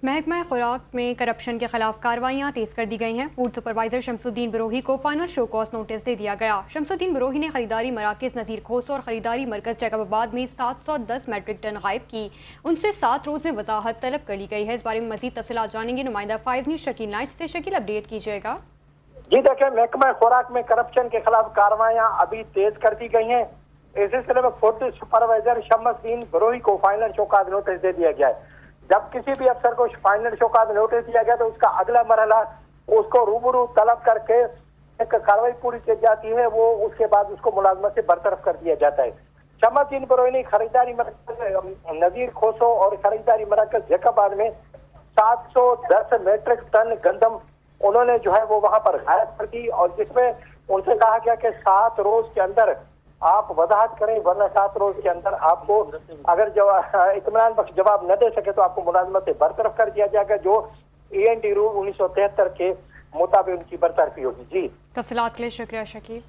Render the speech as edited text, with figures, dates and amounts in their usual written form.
محکمہ خوراک میں کرپشن کے خلاف کارروائیاں تیز کر دی گئی ہیں۔ فوڈ سپروائزر شمس الدین بروہی کو فائنل شو کاز نوٹس دے دیا گیا۔ شمس الدین بروہی نے خریداری مراکز نذیر کھوسو اور خریداری مرکز جیکب آباد میں 710 میٹرک ٹن غائب کی۔ ان سے 7 روز میں وضاحت طلب کر لی گئی ہے۔ اس بارے میں مزید تفصیلات جانیں گے نمائندہ 5 نیوز شکیل نائٹ سے۔ شکیل، اپڈیٹ کیجیے گا۔ جی دیکھیں، محکمہ خوراک میں کرپشن کے خلاف کارروائیاں ابھی تیز کر دی گئی ہیں۔ اس سلسلے میں فوڈ سپروائزر شمس الدین بروہی کو فائنل شو کاز نوٹس دے دیا گیا ہے۔ جب کسی بھی افسر کو فائنل شو کاز نوٹس دیا گیا تو اس کا اگلا مرحلہ اس کو روبرو طلب کر کے ایک کارروائی پوری کی جاتی ہے، وہ اس کے بعد اس کو ملازمت سے برطرف کر دیا جاتا ہے۔ شمس الدین بروہی نے خریداری مرکز نذیر کھوسو اور خریداری مرکز جیکب آباد میں 710 میٹرک ٹن گندم انہوں نے جو ہے وہ وہاں پر غائب کر دی، اور جس میں ان سے کہا گیا کہ 7 روز کے اندر آپ وضاحت کریں، ورنہ 7 روز کے اندر آپ کو اگر اطمینان بخش جواب نہ دے سکے تو آپ کو ملازمت سے برطرف کر دیا جائے گا، جو END رول 1973 کے مطابق ان کی برطرفی ہوگی۔ جی، تفصیلات کے لیے شکریہ شکیل۔